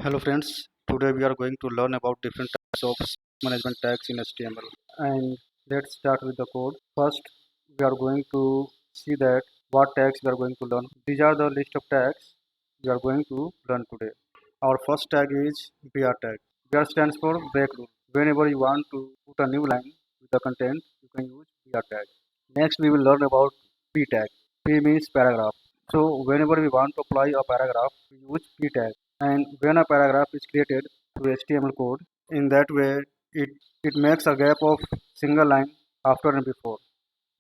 Hello friends, today we are going to learn about different types of management tags in HTML. And let's start with the code. First, we are going to see that what tags we are going to learn. These are the list of tags we are going to learn today. Our first tag is BR tag. BR stands for break rule. Whenever you want to put a new line with the content, you can use BR tag. Next, we will learn about P tag. P means paragraph. So whenever we want to apply a paragraph, we use P tag. And when a paragraph is created through HTML code, in that way it makes a gap of single line after and before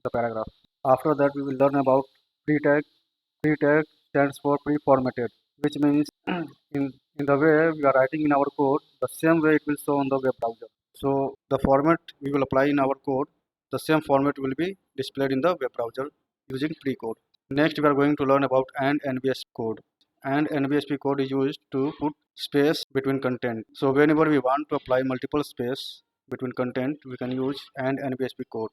the paragraph. After that, we will learn about pre tag. Pre tag stands for pre-formatted, which means in the way we are writing in our code, the same way it will show on the web browser. So the format we will apply in our code, the same format will be displayed in the web browser using pre-code. Next, we are going to learn about and nbsp code. And nbsp code is used to put space between content. So whenever we want to apply multiple space between content, we can use and nbsp code,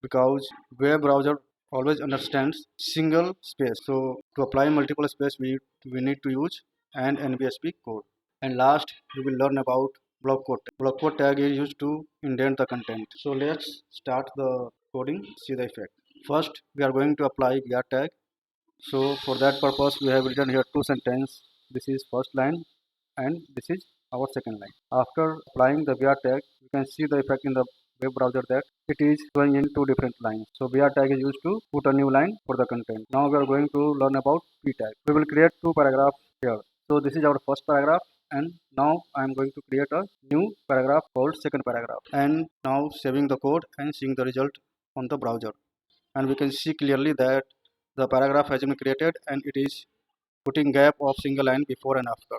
because web browser always understands single space. So to apply multiple space, we need to use and nbsp code. And last, we will learn about blockquote. Blockquote tag is used to indent the content. So let's start the coding, see the effect. First, we are going to apply br tag. So for that purpose, we have written here two sentences. This is first line and this is our second line. After applying the br tag, you can see the effect in the web browser that it is showing in two different lines. So br tag is used to put a new line for the content. Now we are going to learn about p tag. We will create two paragraphs here. So this is our first paragraph, and now I am going to create a new paragraph called second paragraph. And now saving the code and seeing the result on the browser. And we can see clearly that the paragraph has been created and it is putting gap of single line before and after.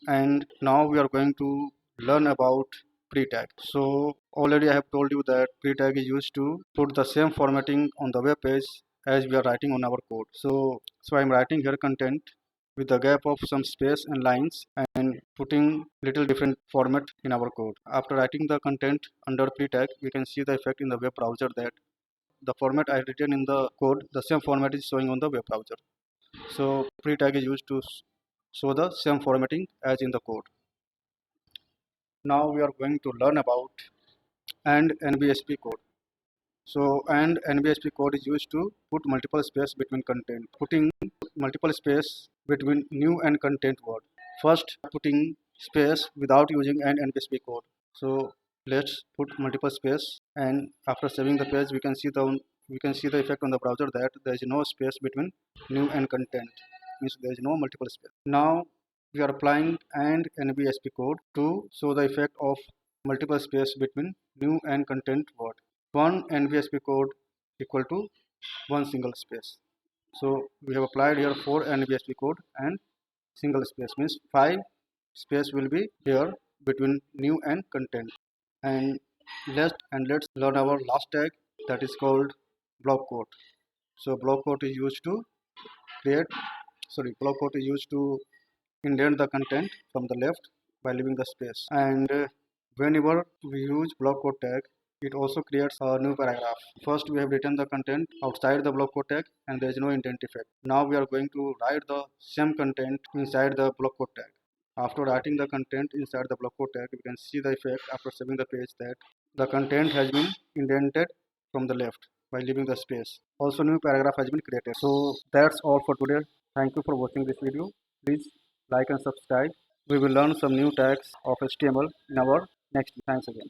And now we are going to learn about pre-tag. So already I have told you that pre-tag is used to put the same formatting on the web page as we are writing on our code. So I'm writing here content with the gap of some space and lines and putting little different format in our code. After writing the content under pre-tag, we can see the effect in the web browser that the format I written in the code, the same format is showing on the web browser. So pre-tag is used to show the same formatting as in the code. Now we are going to learn about and nbsp code. So and nbsp code is used to put multiple space between content. Putting multiple space between new and content word. First, putting space without using an nbsp code. So let's put multiple space, and after saving the page, we can see the effect on the browser that there is no space between new and content. Means there is no multiple space. Now we are applying and nbsp code to show the effect of multiple space between new and content word. One nbsp code equal to one single space. So we have applied here 4 nbsp code, and single space means 5 space will be here between new and content. And let's learn our last tag, that is called block quote. So block quote is used to block quote is used to indent the content from the left by leaving the space. And whenever we use block quote tag, it also creates a new paragraph. First, we have written the content outside the block quote tag and there is no indent effect. Now we are going to write the same content inside the block quote tag. After writing the content inside the block quote tag, we can see the effect after saving the page that the content has been indented from the left by leaving the space. Also, new paragraph has been created. So that's all for today. Thank you for watching this video. Please like and subscribe. We will learn some new tags of HTML in our next. Thanks again.